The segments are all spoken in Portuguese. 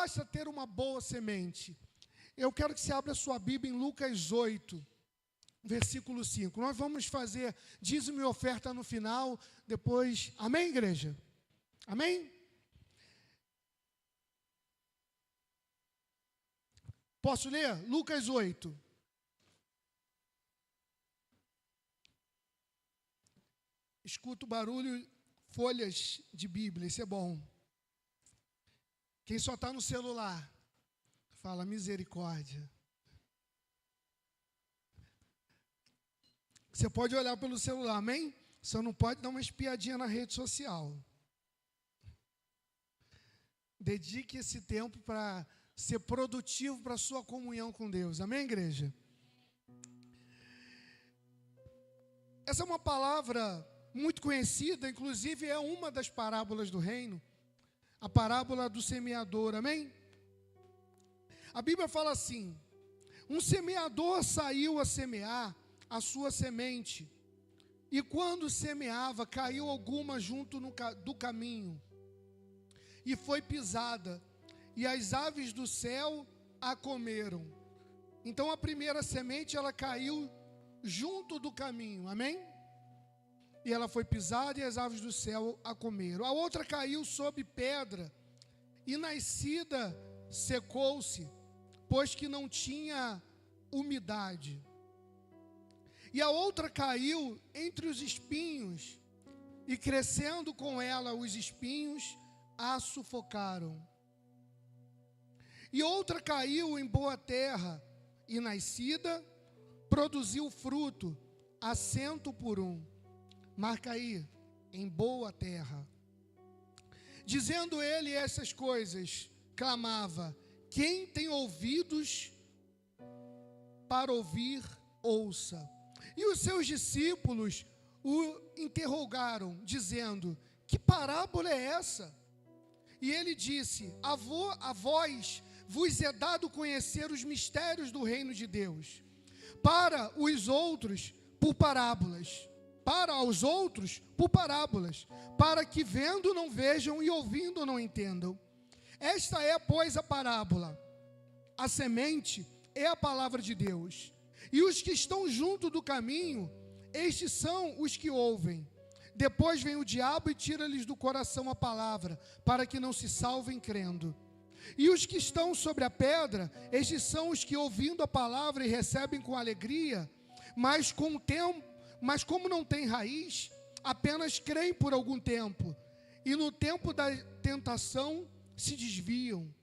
basta ter uma boa semente. Eu quero que você abra sua Bíblia em Lucas 8, versículo 5. Nós vamos fazer dízimo e oferta no final, depois... Amém, igreja? Amém? Posso ler? Lucas 8. Escuta o barulho, folhas de Bíblia, isso é bom. Quem só está no celular, fala misericórdia. Você pode olhar pelo celular, amém? Só não pode dar uma espiadinha na rede social. Dedique esse tempo para ser produtivo para a sua comunhão com Deus. Amém, igreja? Essa é uma palavra muito conhecida, inclusive é uma das parábolas do reino, a parábola do semeador, amém? A Bíblia fala assim: um semeador saiu a semear a sua semente, e quando semeava, caiu alguma junto do caminho, e foi pisada, e as aves do céu a comeram. Então a primeira semente, ela caiu junto do caminho, amém? E ela foi pisada e as aves do céu a comeram. A outra caiu sob pedra, e nascida secou-se, pois que não tinha umidade. E a outra caiu entre os espinhos, e crescendo com ela os espinhos, a sufocaram. E outra caiu em boa terra, e nascida, produziu fruto, a 100 por 1. Marca aí, em boa terra. Dizendo ele essas coisas, clamava: quem tem ouvidos para ouvir, ouça. E os seus discípulos o interrogaram, dizendo: que parábola é essa? E ele disse: a vós vos é dado conhecer os mistérios do reino de Deus, para os outros por parábolas. Para os outros por parábolas, para que vendo não vejam e ouvindo não entendam. Esta é, pois, a parábola. A semente é a palavra de Deus. E os que estão junto do caminho, estes são os que ouvem. Depois vem o diabo e tira-lhes do coração a palavra, para que não se salvem crendo. E os que estão sobre a pedra, estes são os que, ouvindo a palavra e recebem com alegria, mas com o tempo, mas como não tem raiz, apenas creem por algum tempo, e no tempo da tentação se desviam.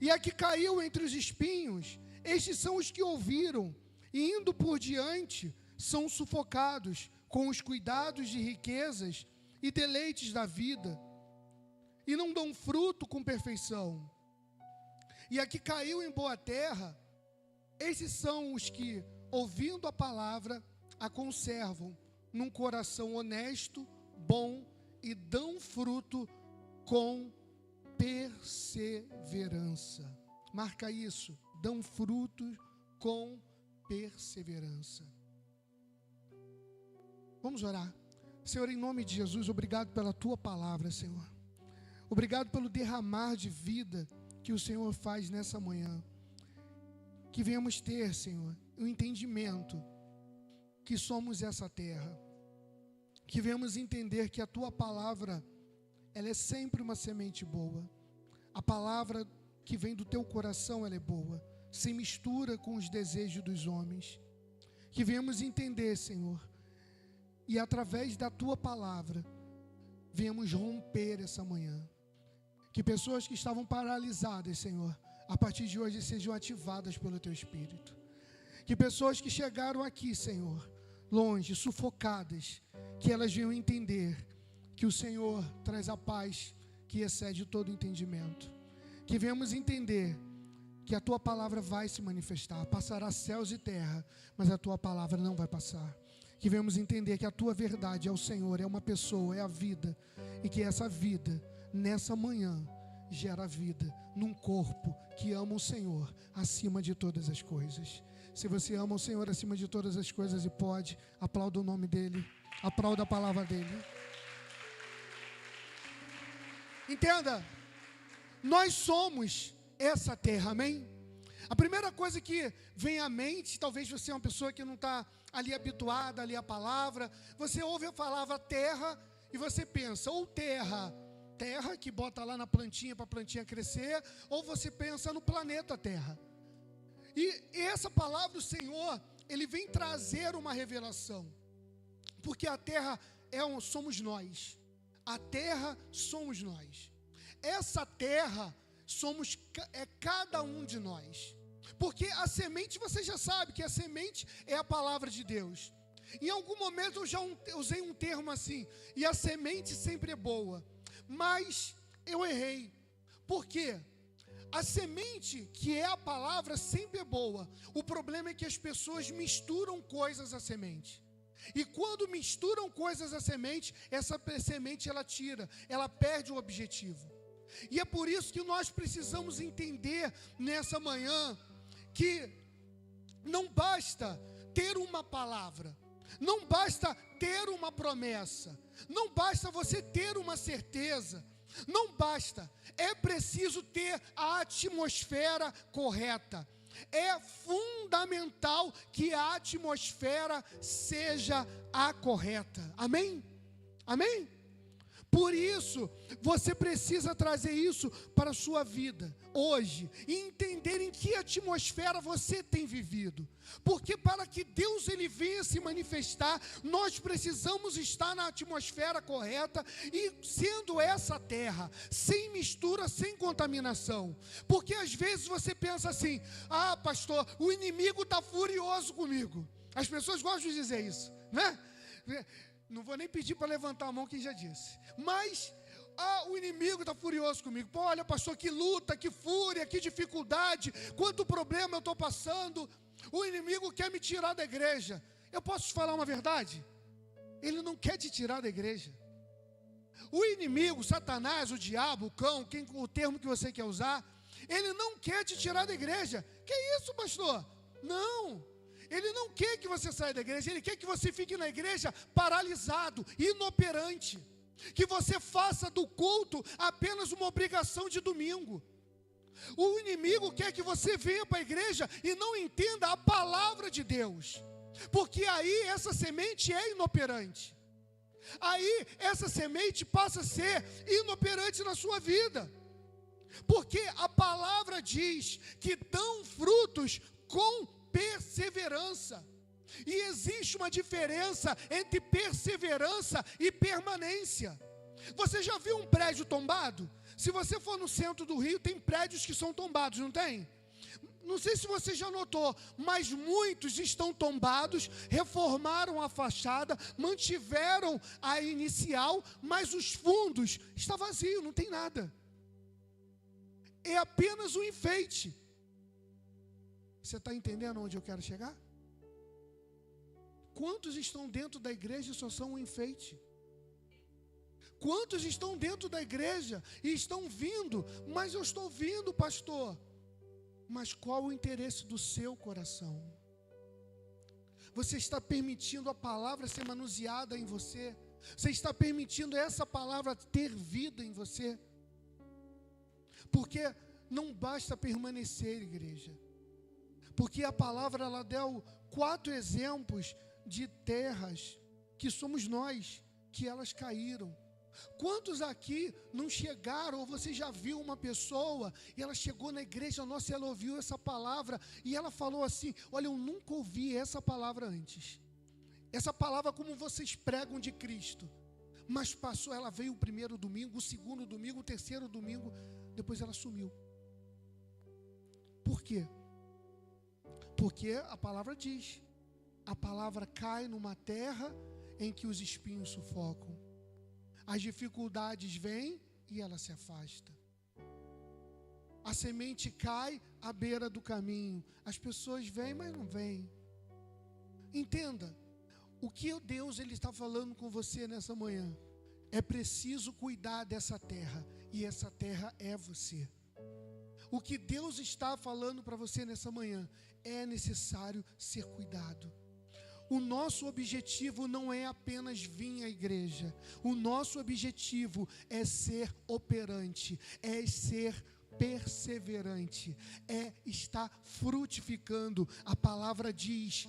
E a que caiu entre os espinhos, estes são os que ouviram, e indo por diante, são sufocados com os cuidados de riquezas e deleites da vida, e não dão fruto com perfeição. E a que caiu em boa terra, esses são os que, ouvindo a palavra, a conservam num coração honesto, bom, e dão fruto com perseverança. Marca isso, dão fruto com perseverança. Vamos orar. Senhor, em nome de Jesus, obrigado pela Tua palavra, Senhor. Obrigado pelo derramar de vida que o Senhor faz nessa manhã. Que venhamos ter, Senhor, um entendimento que somos essa terra, que venhamos entender que a Tua palavra, ela é sempre uma semente boa. A palavra que vem do Teu coração, ela é boa, sem mistura com os desejos dos homens. Que venhamos entender, Senhor, e através da Tua palavra, venhamos romper essa manhã. Que pessoas que estavam paralisadas, Senhor, a partir de hoje sejam ativadas pelo Teu Espírito. Que pessoas que chegaram aqui, Senhor, longe, sufocadas, que elas venham entender que o Senhor traz a paz que excede todo entendimento. Que venhamos entender que a Tua palavra vai se manifestar, passará céus e terra, mas a Tua palavra não vai passar. Que venhamos entender que a Tua verdade é o Senhor, é uma pessoa, é a vida, e que essa vida, nessa manhã, gera vida num corpo que ama o Senhor acima de todas as coisas. Se você ama o Senhor acima de todas as coisas e pode, aplauda o nome dEle, aplauda a palavra dEle. Entenda, nós somos essa terra, amém? A primeira coisa que vem à mente, talvez você é uma pessoa que não está ali habituada ali à palavra, você ouve a palavra terra e você pensa, ou terra que bota lá na plantinha para a plantinha crescer, ou você pensa no planeta Terra. E essa palavra do Senhor, Ele vem trazer uma revelação, porque a terra somos nós, a terra somos nós, essa terra é cada um de nós, porque a semente, você já sabe que a semente é a palavra de Deus. Em algum momento eu já usei um termo assim, e a semente sempre é boa, mas eu errei. Por quê? A semente, que é a palavra, sempre é boa. O problema é que as pessoas misturam coisas à semente. E quando misturam coisas à semente, essa semente ela perde o objetivo. E é por isso que nós precisamos entender nessa manhã que não basta ter uma palavra, não basta ter uma promessa, não basta você ter uma certeza, não basta, é preciso ter a atmosfera correta. É fundamental que a atmosfera seja a correta. Amém? Amém? Por isso, você precisa trazer isso para a sua vida, hoje, e entender em que atmosfera você tem vivido. Porque para que Deus ele venha se manifestar, nós precisamos estar na atmosfera correta, e sendo essa terra, sem mistura, sem contaminação. Porque às vezes você pensa assim, pastor, o inimigo está furioso comigo. As pessoas gostam de dizer isso, né? Não vou nem pedir para levantar a mão, quem já disse. Mas, o inimigo está furioso comigo. Pô, olha, pastor, que luta, que fúria, que dificuldade, quanto problema eu estou passando. O inimigo quer me tirar da igreja. Eu posso te falar uma verdade? Ele não quer te tirar da igreja. O inimigo, Satanás, o diabo, o cão, o termo que você quer usar, ele não quer te tirar da igreja. Que isso, pastor? Não. Ele não quer que você saia da igreja, ele quer que você fique na igreja paralisado, inoperante. Que você faça do culto apenas uma obrigação de domingo. O inimigo quer que você venha para a igreja e não entenda a palavra de Deus. Porque aí essa semente é inoperante. Aí essa semente passa a ser inoperante na sua vida. Porque a palavra diz que dão frutos com perseverança. E existe uma diferença entre perseverança e permanência. Você já viu um prédio tombado? Se você for no centro do Rio, tem prédios que são tombados, não tem? Não sei se você já notou, mas muitos estão tombados, reformaram a fachada, mantiveram a inicial, mas os fundos estão vazios, não tem nada. É apenas um enfeite. Você está entendendo onde eu quero chegar? Quantos estão dentro da igreja e só são um enfeite? Quantos estão dentro da igreja e estão vindo, mas eu estou vindo, pastor. Mas qual o interesse do seu coração? Você está permitindo a palavra ser manuseada em você? Você está permitindo essa palavra ter vida em você? Porque não basta permanecer, igreja. Porque a palavra, ela deu 4 exemplos de terras, que somos nós, que elas caíram. Quantos aqui não chegaram, ou você já viu uma pessoa, e ela chegou na igreja nossa, e ela ouviu essa palavra, e ela falou assim, olha, eu nunca ouvi essa palavra antes. Essa palavra como vocês pregam de Cristo. Mas passou, ela veio o primeiro domingo, o segundo domingo, o terceiro domingo, depois ela sumiu. Por quê? Porque a palavra diz, a palavra cai numa terra em que os espinhos sufocam. As dificuldades vêm e ela se afasta. A semente cai à beira do caminho. As pessoas vêm, mas não vêm. Entenda, o que Deus ele está falando com você nessa manhã. É preciso cuidar dessa terra, e essa terra é você. O que Deus está falando para você nessa manhã, é necessário ser cuidado. O nosso objetivo não é apenas vir à igreja. O nosso objetivo é ser operante, é ser perseverante, está frutificando. A palavra diz: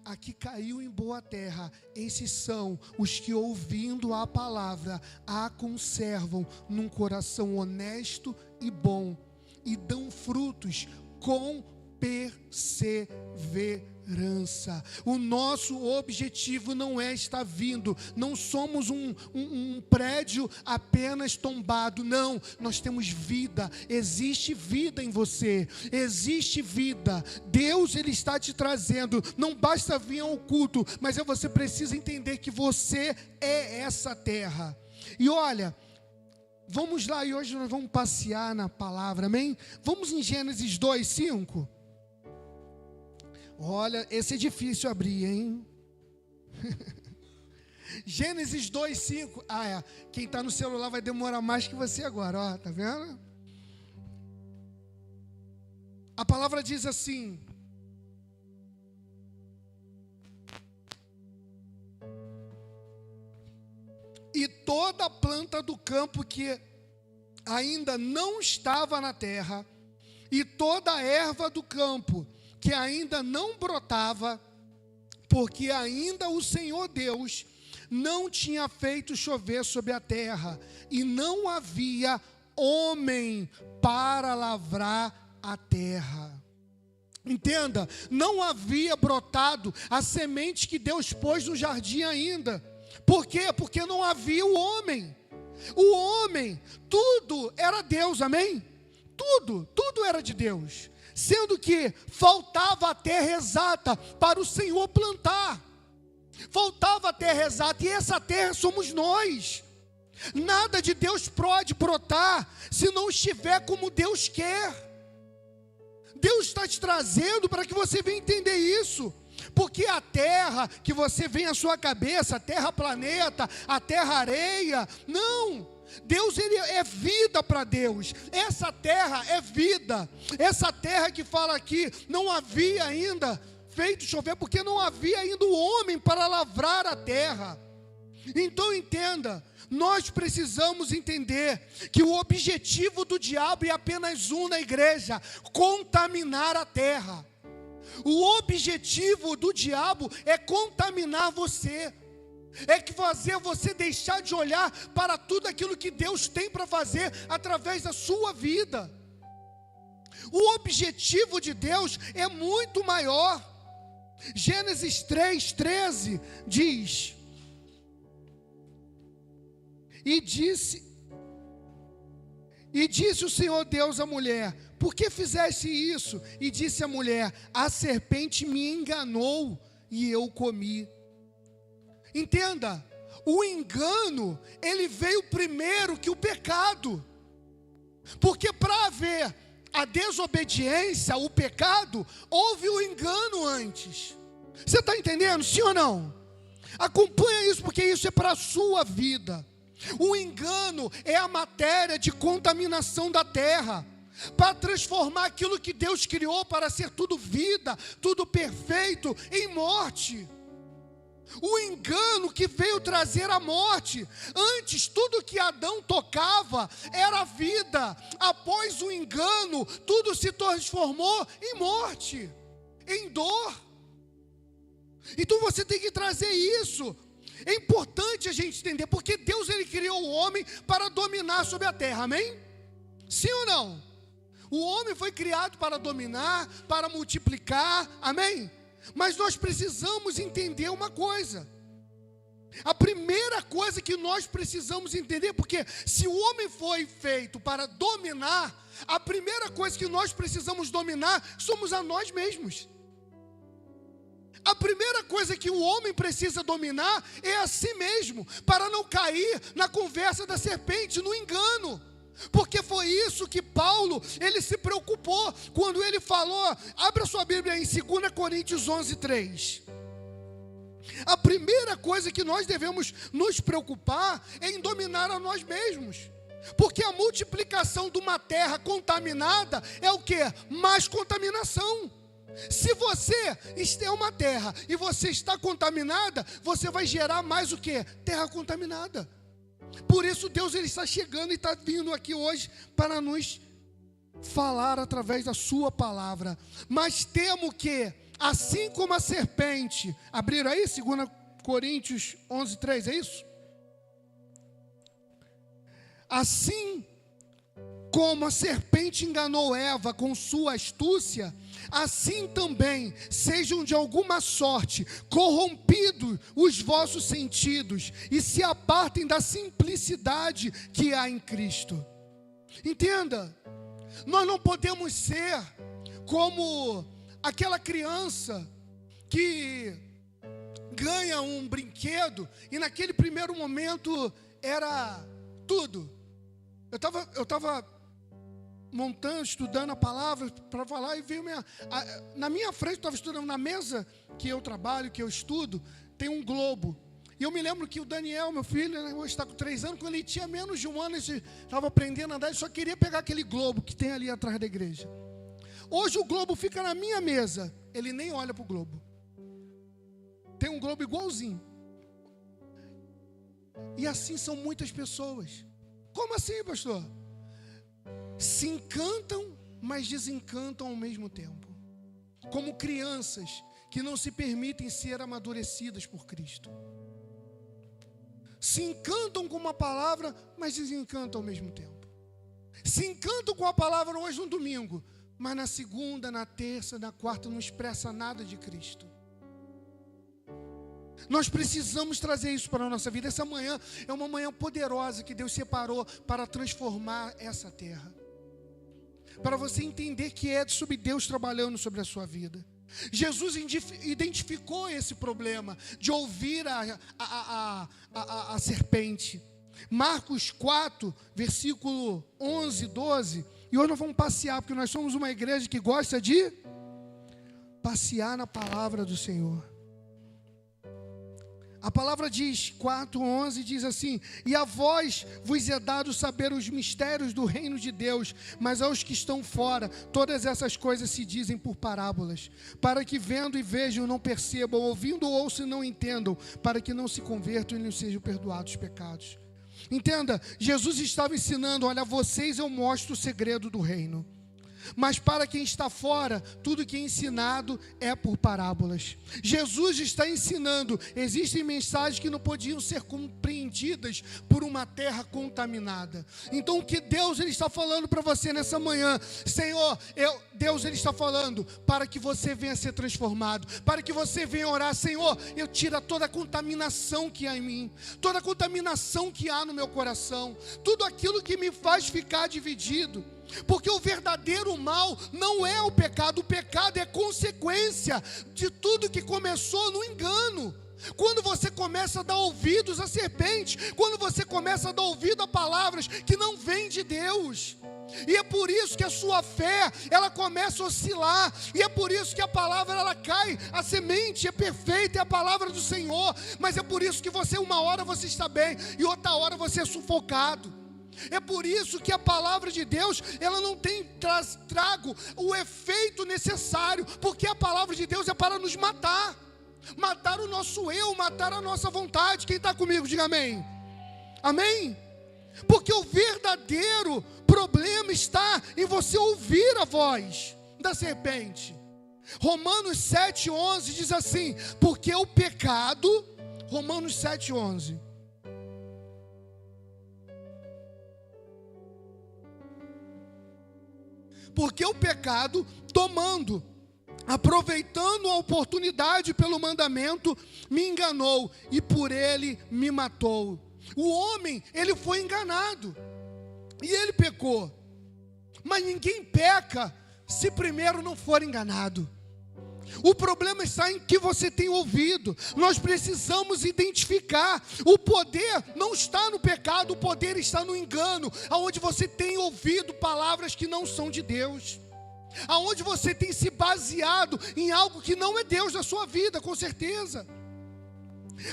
aqui caiu em boa terra, esses são os que, ouvindo a palavra, a conservam num coração honesto e bom, e dão frutos com perseverança. O nosso objetivo não é estar vindo, não somos um prédio apenas tombado, não, nós temos vida, existe vida em você, existe vida. Deus, Ele está te trazendo, não basta vir ao culto, mas você precisa entender que você é essa terra. E olha, vamos lá, e hoje nós vamos passear na palavra, amém? Vamos em Gênesis 2:5. Olha, esse é difícil abrir, hein? Gênesis 2:5. Quem está no celular vai demorar mais que você agora, ó, tá vendo? A palavra diz assim: e toda planta do campo que ainda não estava na terra, e toda erva do campo que ainda não brotava, porque ainda o Senhor Deus não tinha feito chover sobre a terra, e não havia homem para lavrar a terra. Entenda, não havia brotado a semente que Deus pôs no jardim ainda. Por quê? Porque não havia o homem. O homem, tudo era Deus, amém? Tudo era de Deus. Sendo que faltava a terra exata para o Senhor plantar. Faltava a terra exata, e essa terra somos nós. Nada de Deus pode brotar se não estiver como Deus quer. Deus está te trazendo para que você venha entender isso. Porque a terra que você vê à sua cabeça, a terra planeta, a terra areia, não. Deus, Ele é vida para Deus. Essa terra é vida. Essa terra que fala aqui, não havia ainda feito chover, porque não havia ainda o homem para lavrar a terra. Então entenda, nós precisamos entender que o objetivo do diabo é apenas um na igreja: contaminar a terra. O objetivo do diabo é contaminar você. É que fazer você deixar de olhar para tudo aquilo que Deus tem para fazer através da sua vida. O objetivo de Deus é muito maior. Gênesis 3:13 diz: E disse o Senhor Deus à mulher: por que fizeste isso? E disse a mulher: a serpente me enganou e eu comi. Entenda, o engano, ele veio primeiro que o pecado. Porque para haver a desobediência, o pecado, houve o engano antes. Você está entendendo, sim ou não? Acompanha isso, porque isso é para a sua vida. O engano é a matéria de contaminação da terra, para transformar aquilo que Deus criou para ser tudo vida, tudo perfeito, em morte. O engano que veio trazer a morte. Antes, tudo que Adão tocava era vida. Após o engano, tudo se transformou em morte, em dor. Então você tem que trazer isso. É importante a gente entender, porque Deus, Ele criou o homem para dominar sobre a terra, amém? Sim ou não? O homem foi criado para dominar, para multiplicar, amém? Mas nós precisamos entender uma coisa. A primeira coisa que nós precisamos entender, porque se o homem foi feito para dominar, a primeira coisa que nós precisamos dominar somos a nós mesmos. A primeira coisa que o homem precisa dominar é a si mesmo, para não cair na conversa da serpente, no engano. Porque foi isso que Paulo, ele se preocupou quando ele falou. Abra sua Bíblia em 2 Coríntios 11:3. A primeira coisa que nós devemos nos preocupar é em dominar a nós mesmos. Porque a multiplicação de uma terra contaminada é o quê? Mais contaminação. Se você é uma terra e você está contaminada, você vai gerar mais o quê? Terra contaminada. Por isso Deus, Ele está chegando e está vindo aqui hoje para nos falar através da sua palavra. Mas temo que, assim como a serpente, abriram aí 2 Coríntios 11:3, é isso? Assim como a serpente enganou Eva com sua astúcia, assim também sejam de alguma sorte corrompidos os vossos sentidos e se apartem da simplicidade que há em Cristo. Entenda, nós não podemos ser como aquela criança que ganha um brinquedo e naquele primeiro momento era tudo. Eu estava montando, estudando a palavra para falar e veio na minha frente, eu estava estudando na mesa que eu trabalho, que eu estudo, tem um globo. E eu me lembro que o Daniel, meu filho, hoje está com 3 anos, quando ele tinha menos de 1 ano, ele estava aprendendo a andar, ele só queria pegar aquele globo que tem ali atrás da igreja. Hoje o globo fica na minha mesa, ele nem olha para o globo. Tem um globo igualzinho. E assim são muitas pessoas. Como assim, pastor? Se encantam, mas desencantam ao mesmo tempo. Como crianças que não se permitem ser amadurecidas por Cristo. Se encantam com uma palavra, mas desencantam ao mesmo tempo. Se encantam com a palavra hoje no domingo, mas na segunda, na terça, na quarta não expressa nada de Cristo. Nós precisamos trazer isso para a nossa vida. Essa manhã é uma manhã poderosa que Deus separou para transformar essa terra. Para você entender que é sobre Deus trabalhando sobre a sua vida. Jesus identificou esse problema de ouvir a serpente. Marcos 4, versículo 11, 12. E hoje nós vamos passear, porque nós somos uma igreja que gosta de passear na palavra do Senhor. A palavra diz, 4:11, diz assim: e a vós vos é dado saber os mistérios do reino de Deus, mas aos que estão fora, todas essas coisas se dizem por parábolas, para que vendo e vejam não percebam, ouvindo ouçam e não entendam, para que não se convertam e não sejam perdoados os pecados. Entenda, Jesus estava ensinando, olha, a vocês eu mostro o segredo do reino. Mas para quem está fora, tudo que é ensinado é por parábolas. Jesus está ensinando, existem mensagens que não podiam ser compreendidas por uma terra contaminada. Então o que Deus ele está falando para você nessa manhã, Senhor, Deus ele está falando para que você venha ser transformado, para que você venha orar, Senhor, eu tiro toda a contaminação que há em mim, toda a contaminação que há no meu coração, tudo aquilo que me faz ficar dividido. Porque o verdadeiro mal não é o pecado é consequência de tudo que começou no engano. Quando você começa a dar ouvidos à serpente, quando você começa a dar ouvido a palavras que não vêm de Deus. E é por isso que a sua fé, ela começa a oscilar, e é por isso que a palavra, ela cai, a semente é perfeita, é a palavra do Senhor, mas é por isso que você, uma hora você está bem, e outra hora você é sufocado. É por isso que a palavra de Deus, ela não tem trago o efeito necessário, porque a palavra de Deus é para nos matar, matar o nosso eu, matar a nossa vontade. Quem está comigo, diga amém. Amém? Porque o verdadeiro problema está em você ouvir a voz da serpente. Romanos 7:11 diz assim, porque o pecado, Romanos 7:11, porque o pecado, aproveitando a oportunidade pelo mandamento, me enganou e por ele me matou. O homem, ele foi enganado e ele pecou. Mas ninguém peca se primeiro não for enganado. O problema está em que você tem ouvido. Nós precisamos identificar. O poder não está no pecado, o poder está no engano, aonde você tem ouvido palavras que não são de Deus, aonde você tem se baseado em algo que não é Deus na sua vida, com certeza.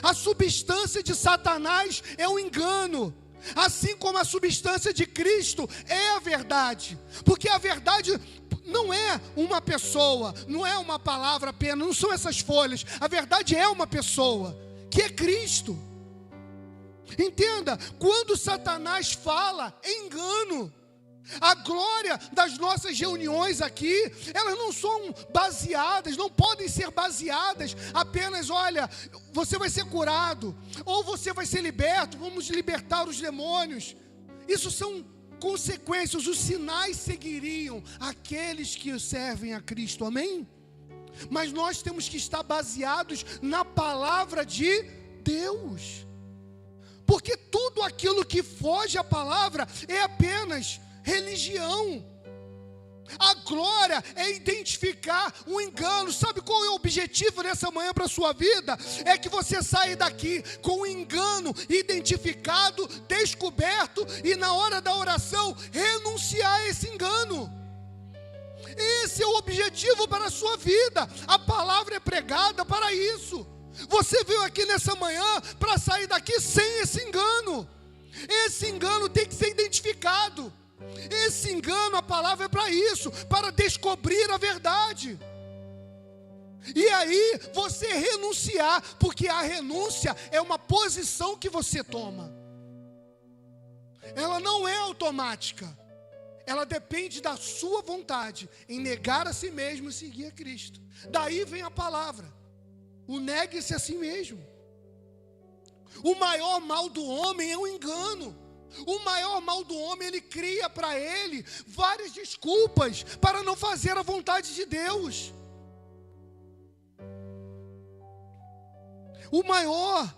A substância de Satanás é o engano, assim como a substância de Cristo é a verdade, porque a verdade não é uma pessoa, não é uma palavra apenas, não são essas folhas. A verdade é uma pessoa, que é Cristo. Entenda, quando Satanás fala, é engano. A glória das nossas reuniões aqui, elas não são baseadas, não podem ser baseadas apenas, olha, você vai ser curado, ou você vai ser liberto, vamos libertar os demônios. Isso são consequências, os sinais seguiriam aqueles que servem a Cristo, amém? Mas nós temos que estar baseados na palavra de Deus, porque tudo aquilo que foge à palavra é apenas religião. A glória é identificar o engano. Sabe qual é o objetivo nessa manhã para a sua vida? É que você saia daqui com o engano identificado, descoberto, e na hora da oração renunciar a esse engano. Esse é o objetivo para a sua vida. A palavra é pregada para isso. Você veio aqui nessa manhã para sair daqui sem esse engano. Esse engano tem que ser identificado. Esse engano, a palavra é para isso, para descobrir a verdade. E aí você renunciar, porque a renúncia é uma posição que você toma. Ela não é automática. Ela depende da sua vontade em negar a si mesmo e seguir a Cristo. Daí vem a palavra: o negue-se a si mesmo. O maior mal do homem é o engano. O maior mal do homem, ele cria para ele várias desculpas para não fazer a vontade de Deus. O maior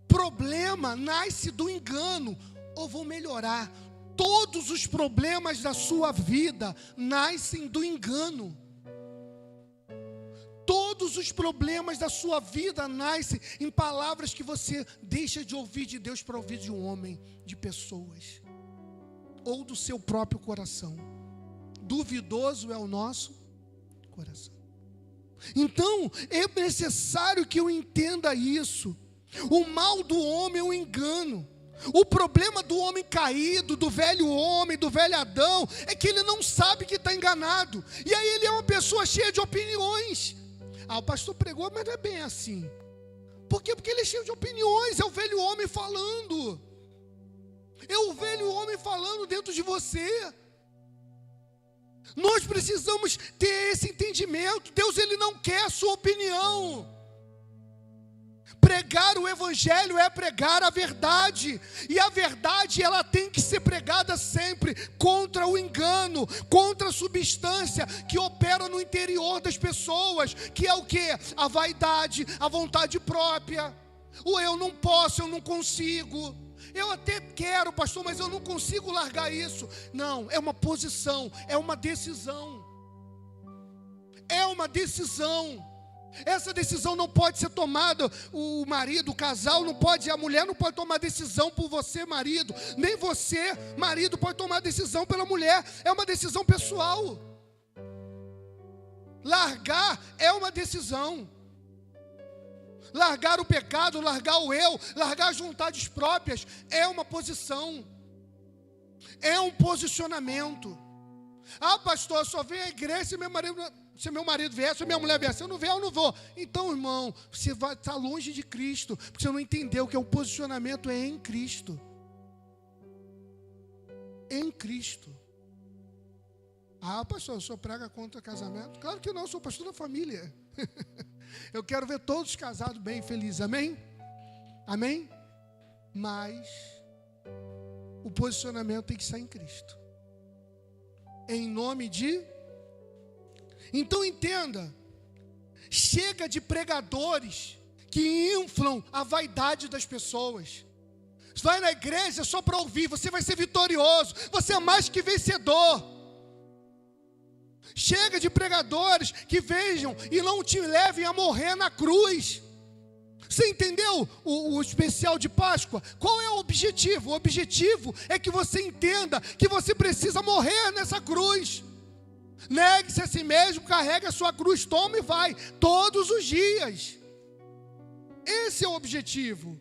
problema nasce do engano. Ou vou melhorar, todos os problemas da sua vida nascem do engano. Todos os problemas da sua vida nascem em palavras que você deixa de ouvir de Deus para ouvir de um homem, de pessoas, ou do seu próprio coração. Duvidoso é o nosso coração. Então, é necessário que eu entenda isso. O mal do homem é o engano. O problema do homem caído, do velho homem, do velho Adão, é que ele não sabe que está enganado. E aí ele é uma pessoa cheia de opiniões. Ah, o pastor pregou, mas não é bem assim. Por quê? Porque ele é cheio de opiniões. É o velho homem falando. É o velho homem falando dentro de você. Nós precisamos ter esse entendimento. Deus, ele não quer a sua opinião. Pregar o evangelho é pregar a verdade, e a verdade, ela tem que ser pregada sempre contra o engano, contra a substância que opera no interior das pessoas, que é o quê? A vaidade, a vontade própria, o eu não posso, eu não consigo, eu até quero, pastor, mas eu não consigo largar isso. Não, é uma posição, é uma decisão, é uma decisão. Essa decisão não pode ser tomada, o marido, o casal não pode, a mulher não pode tomar decisão por você, marido, nem você, marido, pode tomar decisão pela mulher. É uma decisão pessoal. Largar é uma decisão. Largar o pecado, largar o eu, largar as vontades próprias é uma posição, é um posicionamento. Ah, pastor, eu só venho à igreja se meu marido vier, se minha mulher vier. Se eu não vier, eu não vou. Então, irmão, você vai estar longe de Cristo, porque você não entendeu que o posicionamento é em Cristo. Em Cristo. Ah, pastor, o senhor prega contra casamento? Claro que não, eu sou pastor da família. Eu quero ver todos casados bem felizes, amém? Amém? Mas o posicionamento tem que estar em Cristo. Em nome de... Então entenda, chega de pregadores que inflam a vaidade das pessoas. Você vai na igreja só para ouvir, você vai ser vitorioso, você é mais que vencedor. Chega de pregadores que vejam e não te levem a morrer na cruz. Você entendeu o especial de Páscoa? Qual é o objetivo? O objetivo é que você entenda que você precisa morrer nessa cruz. Negue-se a si mesmo, carregue a sua cruz, toma e vai, todos os dias. Esse é o objetivo.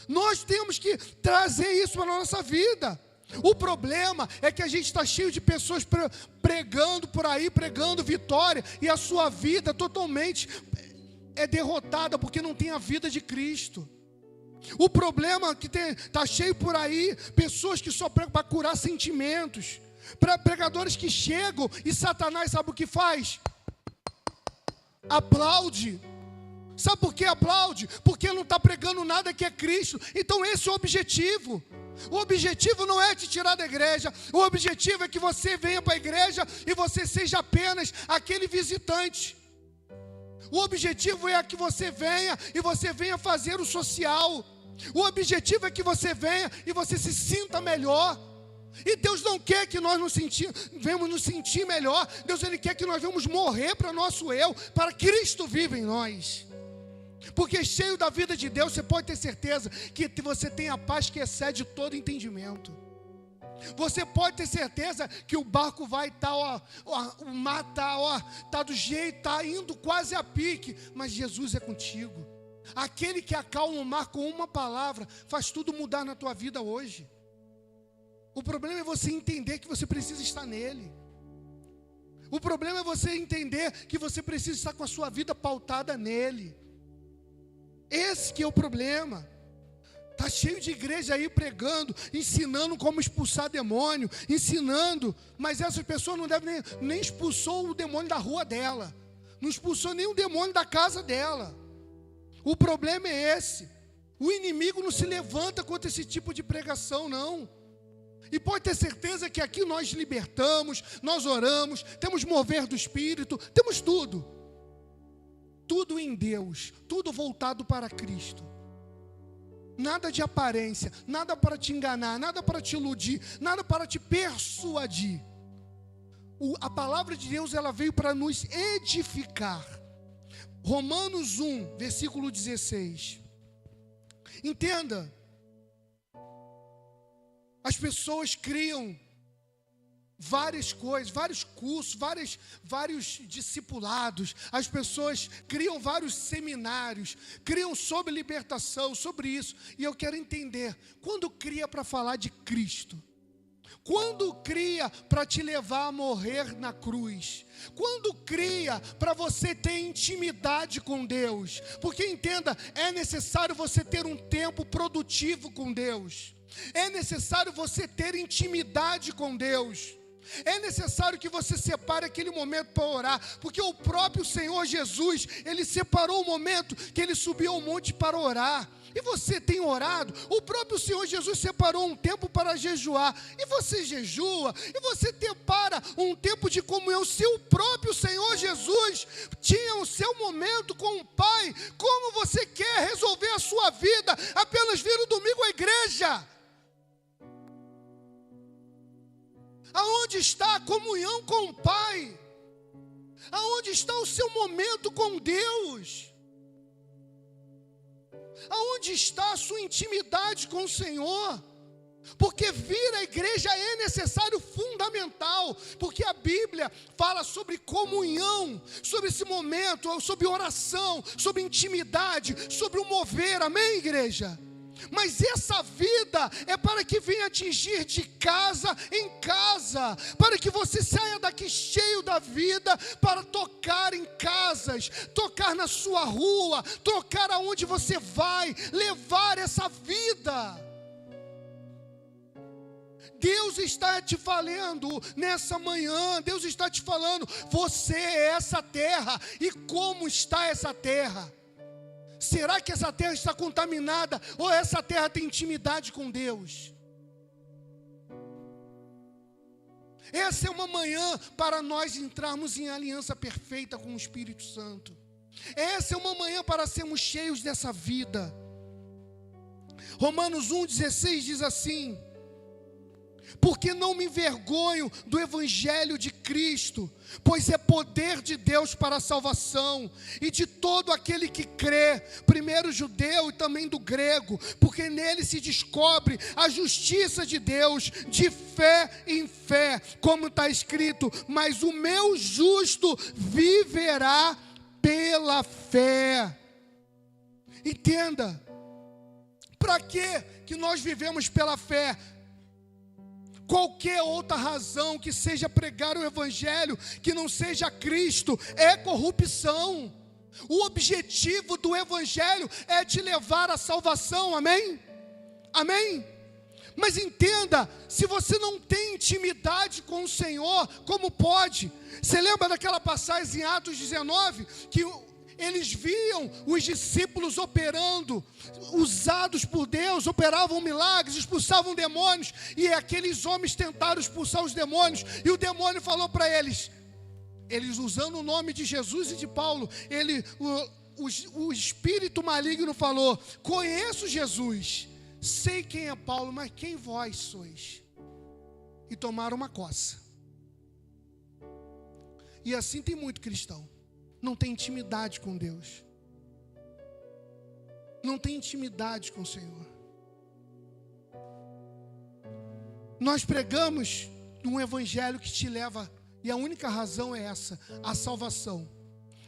Nós temos que trazer isso para a nossa vida. O problema é que a gente está cheio de pessoas pregando por aí, pregando vitória, e a sua vida totalmente é derrotada porque não tem a vida de Cristo. O problema que está cheio por aí, pessoas que só pregam para curar sentimentos, pregadores que chegam e Satanás sabe o que faz? Aplaude. Sabe por que aplaude? Porque não está pregando nada que é Cristo. Então esse é o objetivo. O objetivo não é te tirar da igreja. O objetivo é que você venha para a igreja e você seja apenas aquele visitante. O objetivo é que você venha e você venha fazer o social. O objetivo é que você venha e você se sinta melhor. E Deus não quer que nós venhamos nos sentir melhor. Deus, Ele quer que nós venhamos morrer para nosso eu, para Cristo vive em nós. Porque cheio da vida de Deus, você pode ter certeza que você tem a paz que excede todo entendimento. Você pode ter certeza que o barco vai estar, o mar está do jeito, está indo quase a pique, mas Jesus é contigo. Aquele que acalma o mar com uma palavra, faz tudo mudar na tua vida hoje. O problema é você entender que você precisa estar nele. O problema é você entender que você precisa estar com a sua vida pautada nele. Esse que é o problema. Está cheio de igreja aí pregando, ensinando como expulsar demônio, ensinando, mas essas pessoas não devem nem expulsou o demônio da rua dela, não expulsou nem o demônio da casa dela. O problema é esse. O inimigo não se levanta contra esse tipo de pregação, não. E pode ter certeza que aqui nós libertamos, nós oramos, temos mover do Espírito, temos tudo. Tudo em Deus, tudo voltado para Cristo. Nada de aparência, nada para te enganar, nada para te iludir, nada para te persuadir. A palavra de Deus, ela veio para nos edificar. Romanos 1, versículo 16. Entenda. As pessoas criam várias coisas, vários cursos, vários discipulados. As pessoas criam vários seminários, criam sobre libertação, sobre isso. E eu quero entender, quando cria para falar de Cristo? Quando cria para te levar a morrer na cruz? Quando cria para você ter intimidade com Deus? Porque entenda, é necessário você ter um tempo produtivo com Deus. É necessário você ter intimidade com Deus. É necessário que você separe aquele momento para orar, porque o próprio Senhor Jesus, Ele separou o momento que Ele subiu ao monte para orar. E você tem orado? O próprio Senhor Jesus separou um tempo para jejuar. E você jejua? E você separa um tempo de comunhão? Se o próprio Senhor Jesus tinha o seu momento com o Pai, como você quer resolver a sua vida apenas vir no domingo à igreja? Aonde está a comunhão com o Pai? Aonde está o seu momento com Deus? Aonde está a sua intimidade com o Senhor? Porque vir à igreja é necessário, fundamental, porque a Bíblia fala sobre comunhão, sobre esse momento, sobre oração, sobre intimidade, sobre o mover, amém, igreja? Mas essa vida é para que venha atingir de casa em casa, para que você saia daqui cheio da vida, para tocar em casas, tocar na sua rua, tocar aonde você vai, levar essa vida. Deus está te falando nessa manhã, Deus está te falando, você é essa terra. E como está essa terra? Será que essa terra está contaminada ou essa terra tem intimidade com Deus? Essa é uma manhã para nós entrarmos em aliança perfeita com o Espírito Santo. Essa é uma manhã para sermos cheios dessa vida. Romanos 1,16 diz assim: porque não me envergonho do evangelho de Cristo, pois é poder de Deus para a salvação, e de todo aquele que crê, primeiro judeu e também do grego, porque nele se descobre a justiça de Deus, de fé em fé, como está escrito, mas o meu justo viverá pela fé. Entenda, para que nós vivemos pela fé? Qualquer outra razão que seja pregar o evangelho, que não seja Cristo, é corrupção. O objetivo do Evangelho é te levar à salvação, amém? Amém? Mas entenda, se você não tem intimidade com o Senhor, como pode? Você lembra daquela passagem em Atos 19, que eles viam os discípulos operando, usados por Deus, operavam milagres, expulsavam demônios, e aqueles homens tentaram expulsar os demônios, e o demônio falou para eles usando o nome de Jesus e de Paulo, o espírito maligno falou: conheço Jesus, sei quem é Paulo, mas quem vós sois? E tomaram uma coça. E assim tem muito cristão, não tem intimidade com Deus, não tem intimidade com o Senhor. Nós pregamos um evangelho que te leva, e a única razão é essa, a salvação.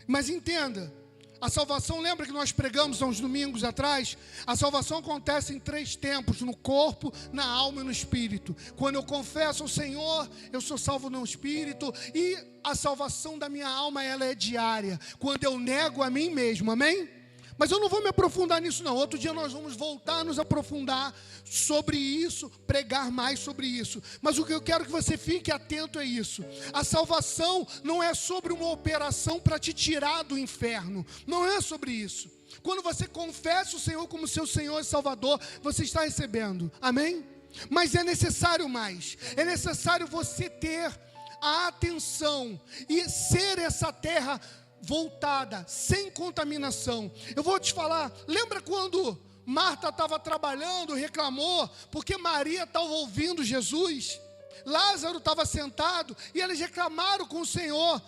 Mas entenda, a salvação, lembra que nós pregamos há uns domingos atrás? A salvação acontece em 3 tempos: no corpo, na alma e no espírito. Quando eu confesso ao Senhor, eu sou salvo no espírito, e a salvação da minha alma, ela é diária, quando eu nego a mim mesmo, amém? Mas eu não vou me aprofundar nisso não. Outro dia nós vamos voltar a nos aprofundar sobre isso, pregar mais sobre isso. Mas o que eu quero que você fique atento é isso: a salvação não é sobre uma operação para te tirar do inferno. Não é sobre isso. Quando você confessa o Senhor como seu Senhor e Salvador, você está recebendo, amém? Mas é necessário mais. É necessário você ter a atenção e ser essa terra voltada, sem contaminação. Eu vou te falar, lembra quando Marta estava trabalhando, reclamou, porque Maria estava ouvindo Jesus? Lázaro estava sentado, e eles reclamaram com o Senhor,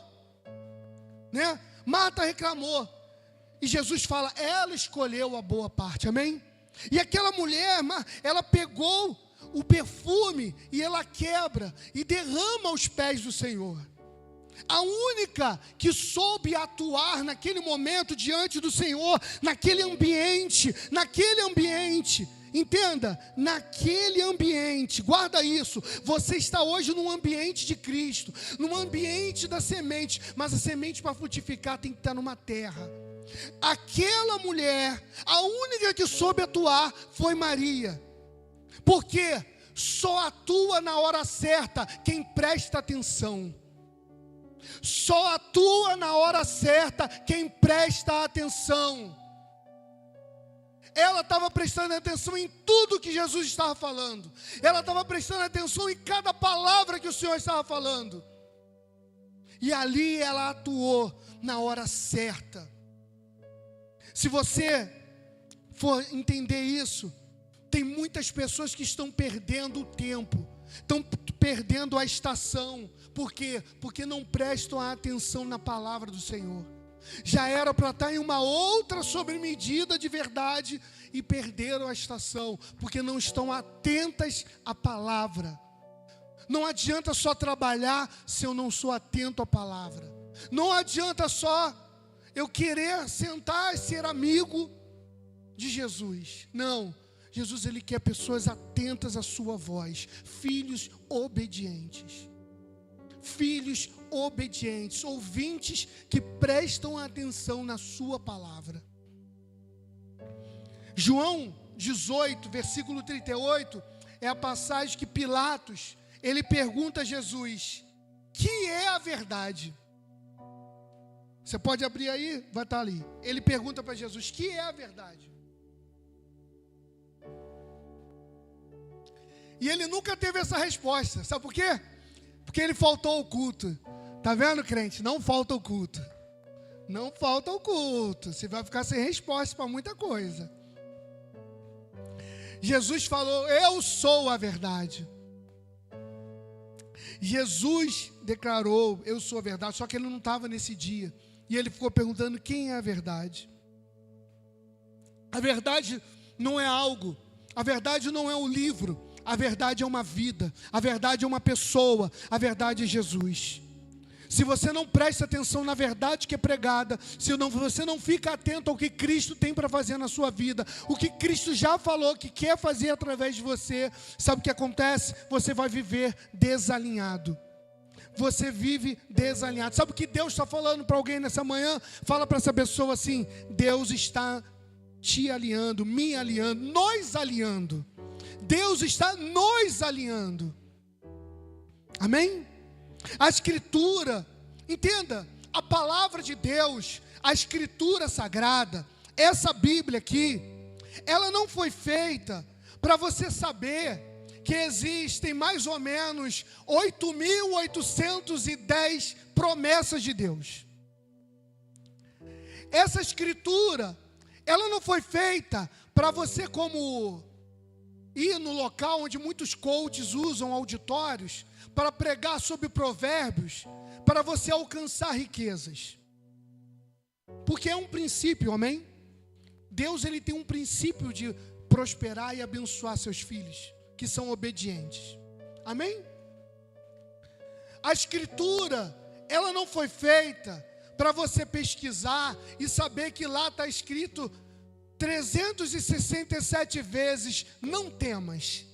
né? Marta reclamou, e Jesus fala, ela escolheu a boa parte, amém? E aquela mulher, ela pegou o perfume, e ela quebra, e derrama aos pés do Senhor. A única que soube atuar naquele momento diante do Senhor, naquele ambiente, entenda, naquele ambiente, guarda isso, você está hoje num ambiente de Cristo, num ambiente da semente, mas a semente para frutificar tem que estar numa terra. Aquela mulher, a única que soube atuar foi Maria, porque só atua na hora certa quem presta atenção. Só atua na hora certa quem presta atenção. Ela estava prestando atenção em tudo que Jesus estava falando. Ela estava prestando atenção em cada palavra que o Senhor estava falando. E ali ela atuou na hora certa. Se você for entender isso, tem muitas pessoas que estão perdendo o tempo, estão perdendo a estação. Por quê? Porque não prestam atenção na palavra do Senhor. Já era para estar em uma outra sobremedida de verdade e perderam a estação, porque não estão atentas à palavra. Não adianta só trabalhar se eu não sou atento à palavra. Não adianta só eu querer sentar e ser amigo de Jesus. Não, Jesus, ele quer pessoas atentas à sua voz, filhos obedientes. Filhos obedientes, ouvintes que prestam atenção na sua palavra. João 18, versículo 38, é a passagem que Pilatos, ele pergunta a Jesus, que é a verdade? Você pode abrir aí, vai estar ali. Ele pergunta para Jesus, que é a verdade? E ele nunca teve essa resposta, sabe por quê? Porque ele faltou ao culto. Tá vendo, crente? Não falta o culto. Não falta o culto. Você vai ficar sem resposta para muita coisa. Jesus falou, eu sou a verdade. Jesus declarou, eu sou a verdade. Só que ele não estava nesse dia. E ele ficou perguntando, quem é a verdade? A verdade não é algo. A verdade não é um livro. A verdade é uma vida, a verdade é uma pessoa, a verdade é Jesus. Se você não presta atenção na verdade que é pregada, se você não fica atento ao que Cristo tem para fazer na sua vida, o que Cristo já falou que quer fazer através de você, sabe o que acontece? Você vai viver desalinhado. você vive desalinhado. Sabe o que Deus está falando para alguém nessa manhã? Fala para essa pessoa assim: Deus está te alinhando, me alinhando, nos alinhando. Deus está nos alinhando. Amém? A Escritura, entenda, a palavra de Deus, a Escritura Sagrada, essa Bíblia aqui, ela não foi feita para você saber que existem mais ou menos 8.810 promessas de Deus. Essa Escritura, ela não foi feita para você como ir no local onde muitos coaches usam auditórios para pregar sobre provérbios, para você alcançar riquezas. Porque é um princípio, amém? Deus, ele tem um princípio de prosperar e abençoar seus filhos, que são obedientes. Amém? A Escritura, ela não foi feita para você pesquisar e saber que lá está escrito 367 vezes, não temas.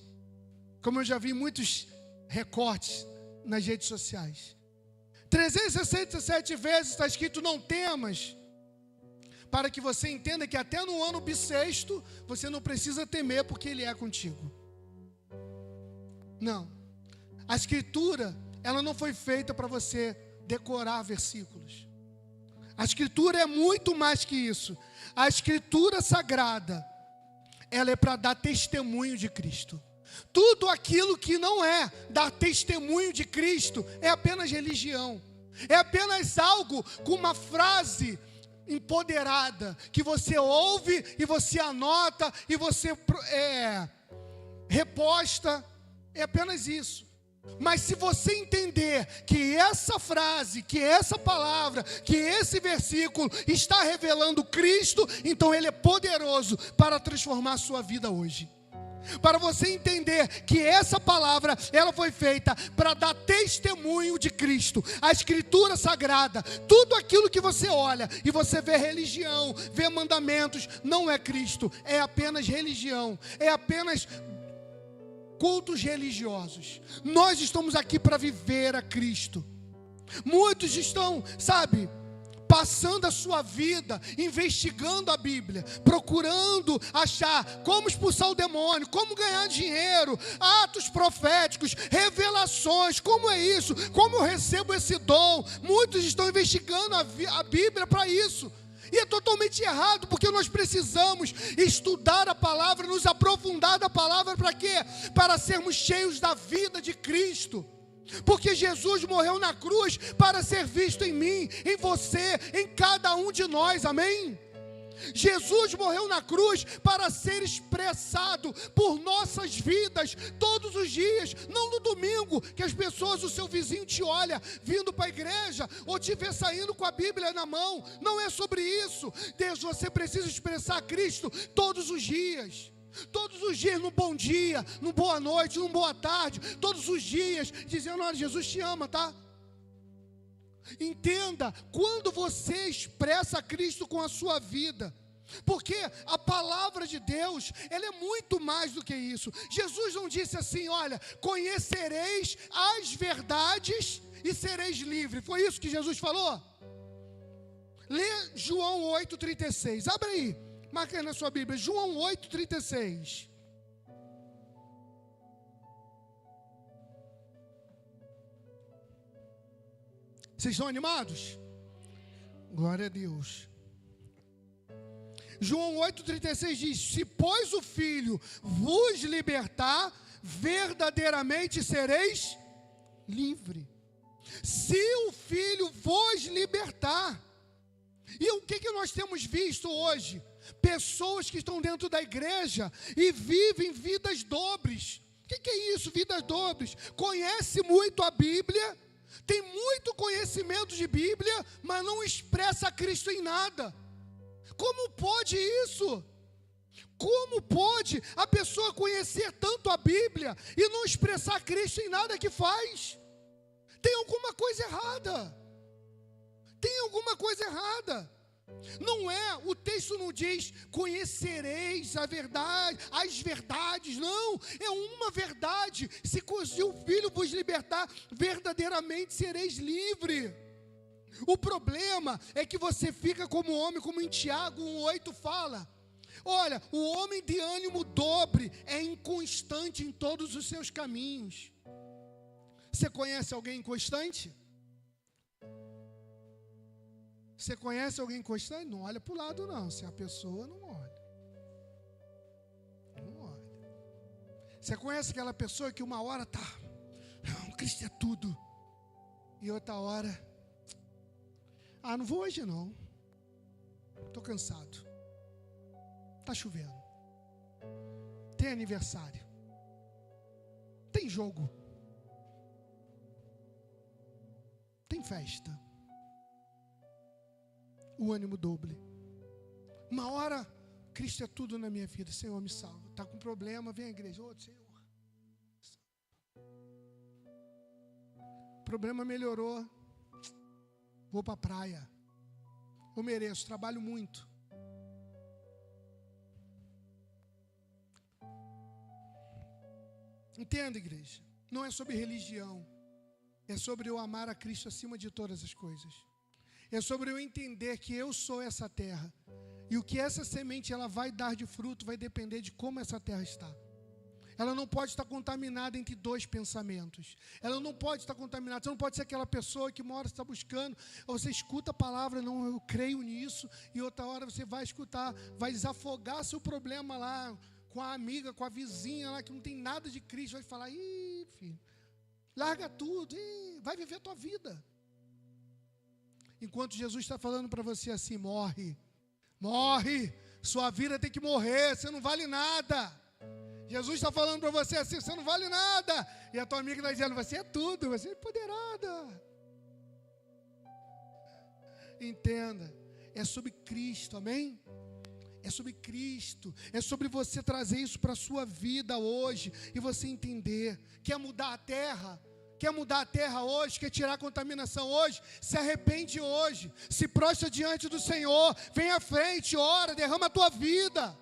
Como eu já vi muitos recortes nas redes sociais. 367 vezes está escrito não temas, para que você entenda que até no ano bissexto, você não precisa temer, porque Ele é contigo. Não. A Escritura, ela não foi feita para você decorar versículos. A Escritura é muito mais que isso. A Escritura Sagrada, ela é para dar testemunho de Cristo. Tudo aquilo que não é dar testemunho de Cristo é apenas religião. É apenas algo com uma frase empoderada, que você ouve e você anota e você reposta. É apenas isso. Mas se você entender que essa frase, que essa palavra, que esse versículo está revelando Cristo, então ele é poderoso para transformar a sua vida hoje. Para você entender que essa palavra, ela foi feita para dar testemunho de Cristo. A Escritura Sagrada, tudo aquilo que você olha e você vê religião, vê mandamentos, não é Cristo, é apenas religião, é apenas cultos religiosos. Nós estamos aqui para viver a Cristo. Muitos estão, passando a sua vida, investigando a Bíblia, procurando achar como expulsar o demônio, como ganhar dinheiro, atos proféticos, revelações, como é isso, como eu recebo esse dom. Muitos estão investigando a Bíblia para isso. E é totalmente errado, porque nós precisamos estudar a palavra, nos aprofundar da palavra, para quê? Para sermos cheios da vida de Cristo. Porque Jesus morreu na cruz para ser visto em mim, em você, em cada um de nós, amém? Jesus morreu na cruz para ser expressado por nossas vidas todos os dias, não no domingo, que as pessoas, o seu vizinho te olha vindo para a igreja, ou te vê saindo com a Bíblia na mão. Não é sobre isso. Deus, você precisa expressar Cristo todos os dias. Todos os dias, no bom dia, no boa noite, no boa tarde, todos os dias, dizendo: olha, Jesus te ama, tá? Entenda, quando você expressa Cristo com a sua vida, porque a palavra de Deus, ela é muito mais do que isso. Jesus não disse assim: olha, conhecereis as verdades e sereis livres. Foi isso que Jesus falou? Lê João 8,36, abre aí, marca aí na sua Bíblia, João 8,36. Vocês estão animados? Glória a Deus. João 8,36 diz: se pois o Filho vos libertar, verdadeiramente sereis livre. Se o Filho vos libertar. E o que nós temos visto hoje? Pessoas que estão dentro da igreja e vivem vidas dobres. O que é isso, vidas dobres? Conhece muito a Bíblia, tem muito conhecimento de Bíblia, mas não expressa Cristo em nada. Como pode isso? Como pode a pessoa conhecer tanto a Bíblia e não expressar Cristo em nada que faz? Tem alguma coisa errada. Tem alguma coisa errada. Não é, o texto não diz, conhecereis a verdade, as verdades, não, é uma verdade, se o Filho vos libertar, verdadeiramente sereis livre. O problema é que você fica como homem, como em Tiago 1,8 fala, olha, o homem de ânimo dobre é inconstante em todos os seus caminhos. Você conhece alguém inconstante? Você conhece alguém inconstante? Não olha para o lado não, se a pessoa não olha. Não olha. Você conhece aquela pessoa que uma hora está, não, Cristo é tudo, e outra hora, não vou hoje não, estou cansado, está chovendo, tem aniversário, tem jogo, tem festa. O ânimo doble. Uma hora, Cristo é tudo na minha vida, Senhor me salva. Está com problema, vem à igreja. Senhor. O problema melhorou. Vou para a praia. Eu mereço, trabalho muito. Entenda, igreja. Não é sobre religião. É sobre eu amar a Cristo acima de todas as coisas. É sobre eu entender que eu sou essa terra. E o que essa semente ela vai dar de fruto vai depender de como essa terra está. Ela não pode estar contaminada entre dois pensamentos. Ela não pode estar contaminada. Você não pode ser aquela pessoa que uma hora está buscando, ou você escuta a palavra, não, eu creio nisso, e outra hora você vai escutar, vai desafogar seu problema lá com a amiga, com a vizinha lá que não tem nada de Cristo, vai falar, filho, larga tudo, vai viver a tua vida. Enquanto Jesus está falando para você assim, morre, sua vida tem que morrer, você não vale nada. Jesus está falando para você assim, você não vale nada. E a tua amiga está dizendo, você é tudo, você é empoderada. Entenda, é sobre Cristo, amém? É sobre Cristo, é sobre você trazer isso para a sua vida hoje, e você entender, quer mudar a terra? Quer mudar a terra hoje, quer tirar a contaminação hoje, se arrepende hoje, se prostra diante do Senhor, vem à frente, ora, derrama a tua vida,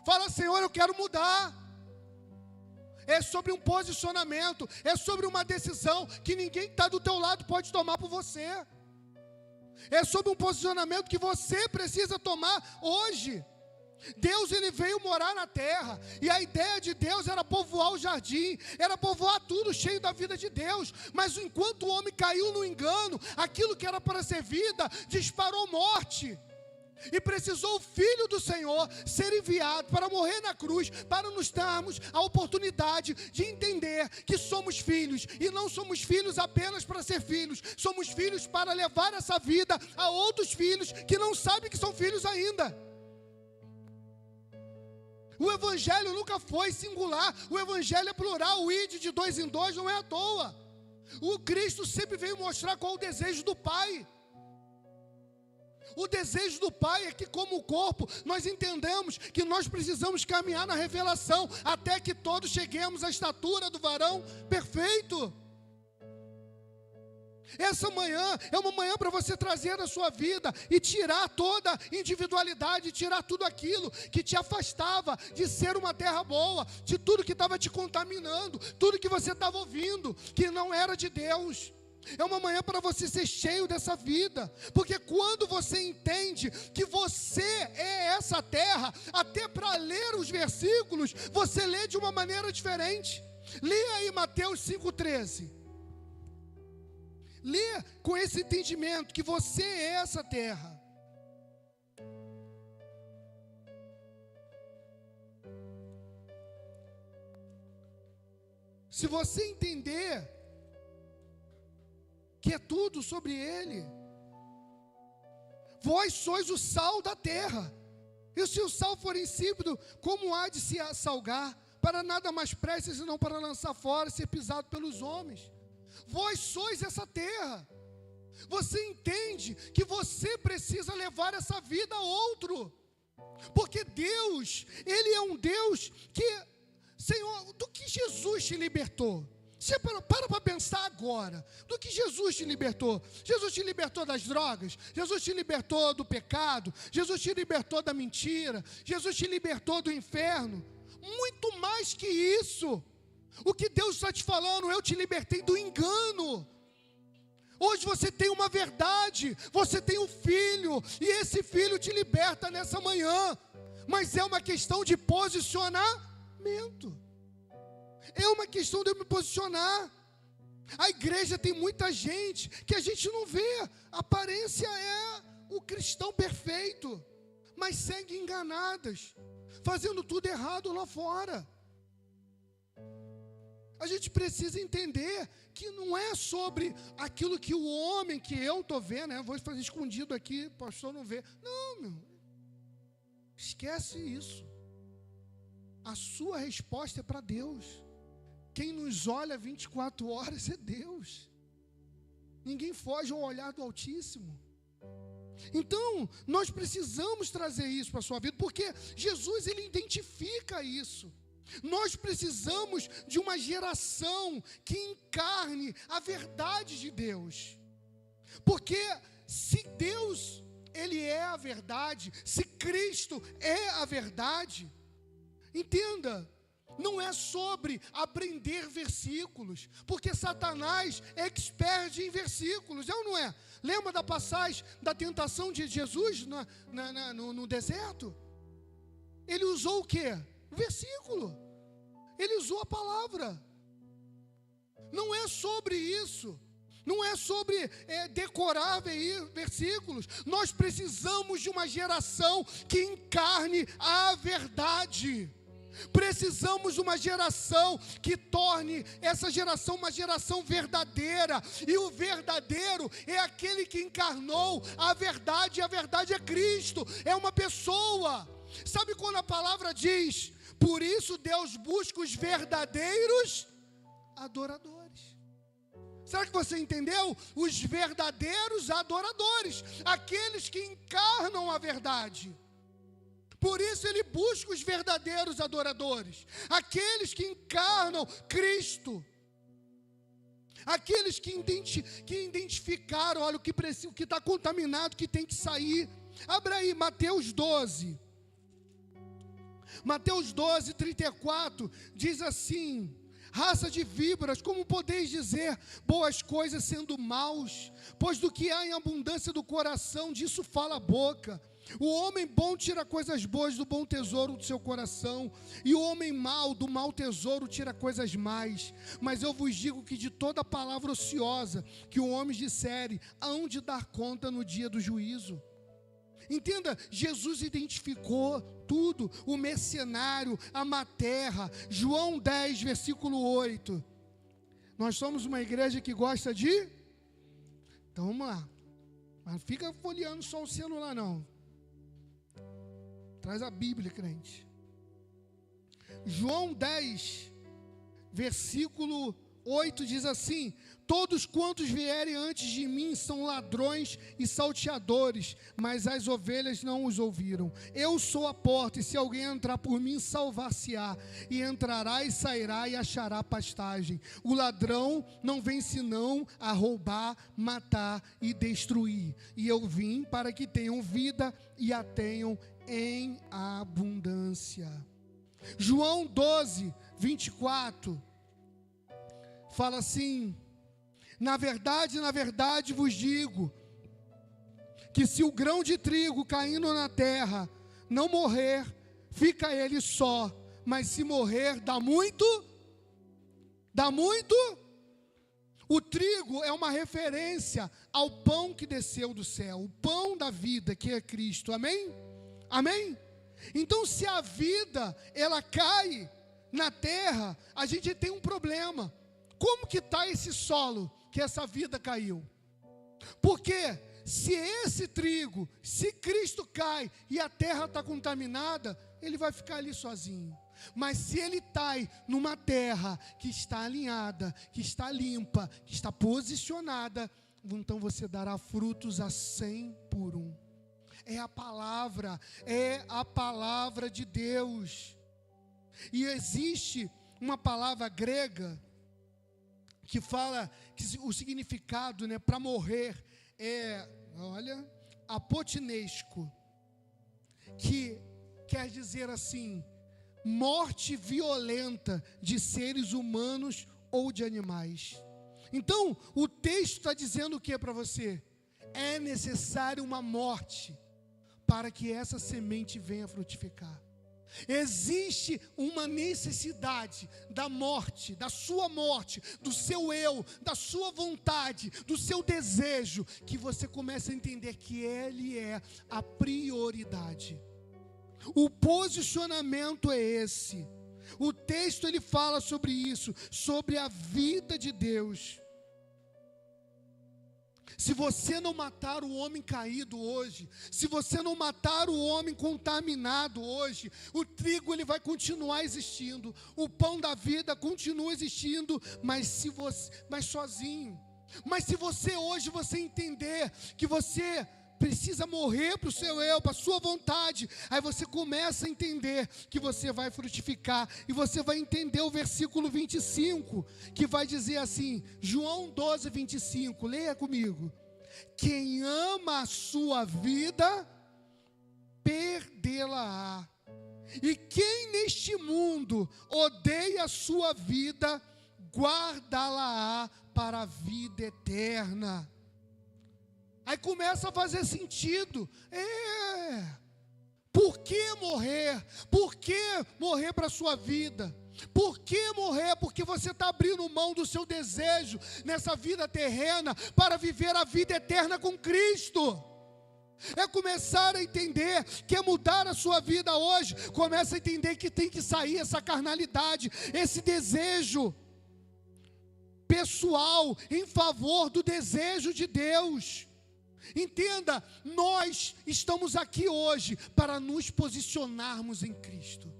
fala, Senhor, eu quero mudar. É sobre um posicionamento, é sobre uma decisão que ninguém que está do teu lado pode tomar por você, é sobre um posicionamento que você precisa tomar hoje. Deus ele veio morar na terra, e a ideia de Deus era povoar o jardim, era povoar tudo cheio da vida de Deus, mas enquanto o homem caiu no engano, aquilo que era para ser vida, disparou morte, e precisou o Filho do Senhor ser enviado para morrer na cruz, para nos darmos a oportunidade de entender que somos filhos, e não somos filhos apenas para ser filhos, somos filhos para levar essa vida a outros filhos que não sabem que são filhos ainda. O evangelho nunca foi singular, o evangelho é plural, o ide de 2 em 2 não é à toa. O Cristo sempre veio mostrar qual o desejo do Pai. O desejo do Pai é que, como corpo, nós entendamos que nós precisamos caminhar na revelação, até que todos cheguemos à estatura do varão perfeito. Essa manhã é uma manhã para você trazer a sua vida e tirar toda a individualidade, tirar tudo aquilo que te afastava de ser uma terra boa, de tudo que estava te contaminando, tudo que você estava ouvindo, que não era de Deus. É uma manhã para você ser cheio dessa vida, porque quando você entende que você é essa terra, até para ler os versículos, você lê de uma maneira diferente. Lê aí Mateus 5,13. Lê com esse entendimento que você é essa terra. Se você entender que é tudo sobre Ele, vós sois o sal da terra, e se o sal for insípido, como há de se salgar? Para nada mais presta senão para lançar fora e ser pisado pelos homens. Vós sois essa terra. Você entende que você precisa levar essa vida a outro, porque Deus, Ele é um Deus que, Senhor, do que Jesus te libertou? Você para pensar agora, do que Jesus te libertou. Jesus te libertou das drogas, Jesus te libertou do pecado, Jesus te libertou da mentira, Jesus te libertou do inferno. Muito mais que isso. O que Deus está te falando, eu te libertei do engano. Hoje você tem uma verdade, você tem um filho, e esse filho te liberta nessa manhã. Mas é uma questão de posicionamento. É uma questão de eu me posicionar. A igreja tem muita gente que a gente não vê. A aparência é o cristão perfeito, mas segue enganadas, fazendo tudo errado lá fora. A gente precisa entender que não é sobre aquilo que o homem, que eu estou vendo, né? Vou fazer escondido aqui, o pastor não vê. Não, meu, esquece isso. A sua resposta é para Deus. Quem nos olha 24 horas é Deus. Ninguém foge ao olhar do Altíssimo. Então, nós precisamos trazer isso para a sua vida, porque Jesus, ele identifica isso. Nós precisamos de uma geração que encarne a verdade de Deus. Porque se Deus, ele é a verdade, se Cristo é a verdade, entenda, não é sobre aprender versículos, porque Satanás é expert em versículos, é ou não é? Lembra da passagem da tentação de Jesus no deserto? Ele usou o quê? O versículo. Ele usou a palavra. Não é sobre isso. Não é sobre decorar versículos. Nós precisamos de uma geração que encarne a verdade. Precisamos de uma geração que torne essa geração uma geração verdadeira. E o verdadeiro é aquele que encarnou a verdade. E a verdade é Cristo, é uma pessoa. Sabe quando a palavra diz: por isso Deus busca os verdadeiros adoradores? Será que você entendeu? Os verdadeiros adoradores, aqueles que encarnam a verdade. Por isso ele busca os verdadeiros adoradores, aqueles que encarnam Cristo, aqueles que identificaram, olha, o que está contaminado, que tem que sair. Abra aí, Mateus 12. Mateus 12, 34, diz assim: raça de víboras, como podeis dizer boas coisas sendo maus? Pois do que há em abundância do coração, disso fala a boca. O homem bom tira coisas boas do bom tesouro do seu coração, e o homem mau do mau tesouro tira coisas más. Mas eu vos digo que de toda palavra ociosa que o homem disser, hão de dar conta no dia do juízo. Entenda, Jesus identificou tudo, o mercenário, a má terra. João 10, versículo 8. Nós somos uma igreja que gosta de... Então vamos lá. Mas não fica folheando só o celular não. Traz a Bíblia, crente. João 10, versículo 8 diz assim: todos quantos vierem antes de mim são ladrões e salteadores, mas as ovelhas não os ouviram. Eu sou a porta, e se alguém entrar por mim, salvar-se-á, e entrará e sairá e achará pastagem. O ladrão não vem senão a roubar, matar e destruir. E eu vim para que tenham vida e a tenham em abundância. João 12, 24 fala assim: na verdade vos digo, que se o grão de trigo caindo na terra não morrer, fica ele só, mas se morrer, dá muito. O trigo é uma referência ao pão que desceu do céu, o pão da vida, que é Cristo, amém? Amém? Então, se a vida, ela cai na terra, a gente tem um problema. Como que está esse solo que essa vida caiu? Porque se esse trigo, se Cristo cai e a terra está contaminada, ele vai ficar ali sozinho. Mas se ele está numa terra que está alinhada, que está limpa, que está posicionada, então você dará frutos a 100 por 1. É a palavra de Deus. E existe uma palavra grega que fala que o significado, né, para morrer é, olha, apotinesco, que quer dizer assim, morte violenta de seres humanos ou de animais. Então, o texto está dizendo o que para você? É necessário uma morte para que essa semente venha frutificar. Existe uma necessidade da morte, da sua morte, do seu eu, da sua vontade, do seu desejo, que você comece a entender que ele é a prioridade. O posicionamento é esse. O texto ele fala sobre isso, sobre a vida de Deus. Se você não matar o homem caído hoje, se você não matar o homem contaminado hoje, o trigo ele vai continuar existindo, o pão da vida continua existindo, mas sozinho. Mas se você hoje entender que você precisa morrer para o seu eu, para a sua vontade, aí você começa a entender que você vai frutificar, e você vai entender o versículo 25, que vai dizer assim, João 12, 25, leia comigo: quem ama a sua vida, perdê-la-á, e quem neste mundo odeia a sua vida, guardá-la-á para a vida eterna. Aí começa a fazer sentido. Por que morrer? Por que morrer para a sua vida? Por que morrer? Porque você está abrindo mão do seu desejo nessa vida terrena para viver a vida eterna com Cristo. É começar a entender, quer mudar a sua vida hoje, começa a entender que tem que sair essa carnalidade, esse desejo pessoal em favor do desejo de Deus. Entenda, nós estamos aqui hoje para nos posicionarmos em Cristo.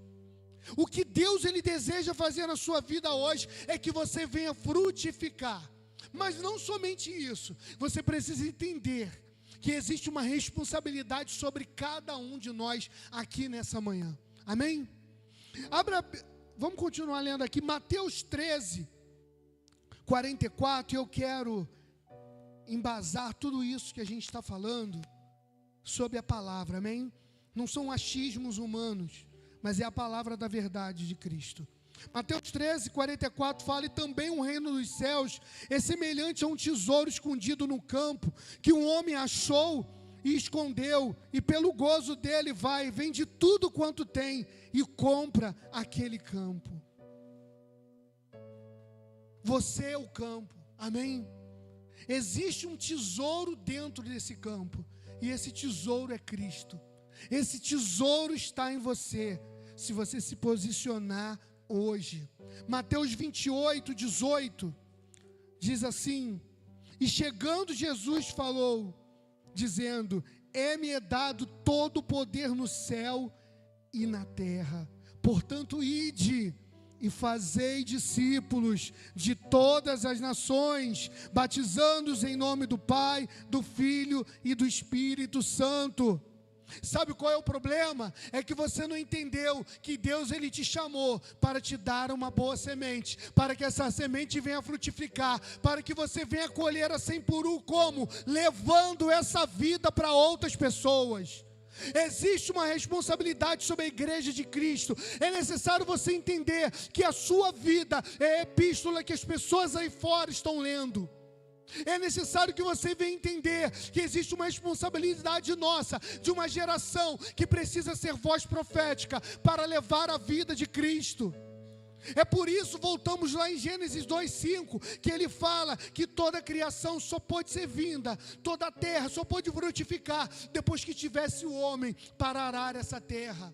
O que Deus ele deseja fazer na sua vida hoje é que você venha frutificar. Mas não somente isso, você precisa entender que existe uma responsabilidade sobre cada um de nós aqui nessa manhã. Amém? Vamos continuar lendo aqui, Mateus 13, 44, e eu quero embasar tudo isso que a gente está falando sobre a palavra, amém? Não são achismos humanos, mas é a palavra da verdade de Cristo. Mateus 13, 44 fala: e também o reino dos céus é semelhante a um tesouro escondido no campo, que um homem achou e escondeu, e pelo gozo dele vai, vende tudo quanto tem e compra aquele campo. Você é o campo, amém? Existe um tesouro dentro desse campo, e esse tesouro é Cristo. Esse tesouro está em você, se você se posicionar hoje. Mateus 28, 18, diz assim: e chegando Jesus falou, dizendo: é-me dado todo o poder no céu e na terra, portanto ide e fazei discípulos de todas as nações, batizando-os em nome do Pai, do Filho e do Espírito Santo. Sabe qual é o problema? É que você não entendeu que Deus ele te chamou para te dar uma boa semente, para que essa semente venha frutificar, para que você venha colher a 100 por 1, como? Levando essa vida para outras pessoas. Existe uma responsabilidade sobre a igreja de Cristo. É necessário você entender que a sua vida é a epístola que as pessoas aí fora estão lendo. É necessário que você venha entender que existe uma responsabilidade nossa, de uma geração que precisa ser voz profética para levar a vida de Cristo. É por isso, voltamos lá em Gênesis 2:5, que ele fala que toda a criação só pode ser vinda, toda a terra só pode frutificar depois que tivesse o homem para arar essa terra.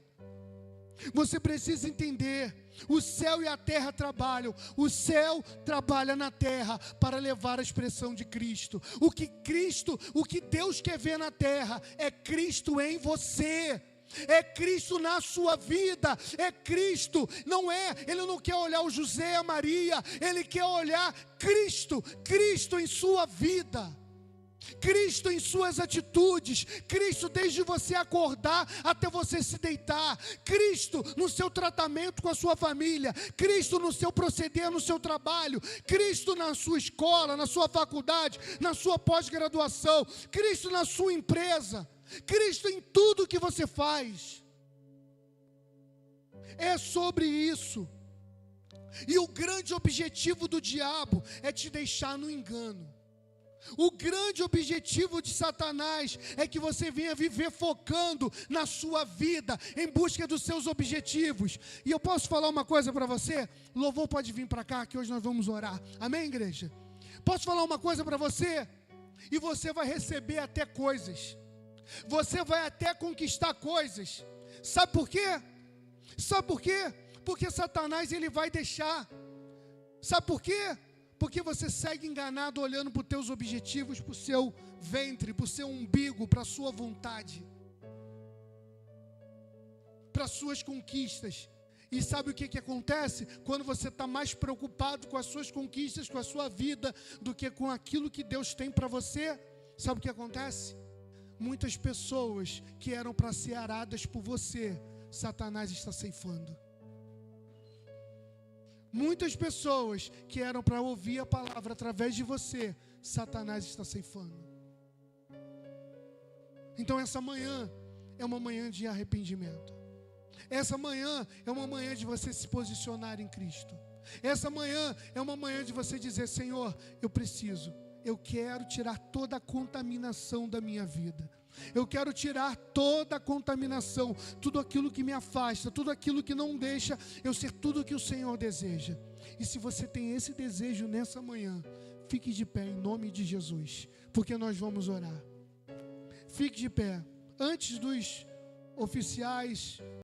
Você precisa entender, o céu e a terra trabalham, o céu trabalha na terra para levar a expressão de Cristo. O que Deus quer ver na terra é Cristo em você. É Cristo na sua vida, é Cristo, ele não quer olhar o José, a Maria, ele quer olhar Cristo em sua vida. Cristo em suas atitudes, Cristo desde você acordar até você se deitar, Cristo no seu tratamento com a sua família, Cristo no seu proceder, no seu trabalho, Cristo na sua escola, na sua faculdade, na sua pós-graduação, Cristo na sua empresa, Cristo em tudo que você faz. É sobre isso. E o grande objetivo do diabo é te deixar no engano. O grande objetivo de Satanás é que você venha viver focando na sua vida, em busca dos seus objetivos. E eu posso falar uma coisa para você? O louvor pode vir para cá, que hoje nós vamos orar. Amém, igreja? Posso falar uma coisa para você? E você vai receber até coisas. Você vai até conquistar coisas. Sabe por quê? Sabe por quê? Porque Satanás ele vai deixar. Sabe por quê? Porque você segue enganado olhando para os teus objetivos, para o seu ventre, para o seu umbigo, para a sua vontade, para as suas conquistas. E sabe o que acontece? Quando você está mais preocupado com as suas conquistas, com a sua vida, do que com aquilo que Deus tem para você, sabe o que acontece? Muitas pessoas que eram para ser aradas por você, Satanás está ceifando. Muitas pessoas que eram para ouvir a palavra através de você, Satanás está ceifando. Então essa manhã é uma manhã de arrependimento. Essa manhã é uma manhã de você se posicionar em Cristo. Essa manhã é uma manhã de você dizer: Senhor, eu quero tirar toda a contaminação da minha vida. Eu quero tirar toda a contaminação, tudo aquilo que me afasta, tudo aquilo que não deixa eu ser tudo o que o Senhor deseja. E se você tem esse desejo nessa manhã, fique de pé em nome de Jesus, porque nós vamos orar. Fique de pé. Antes dos oficiais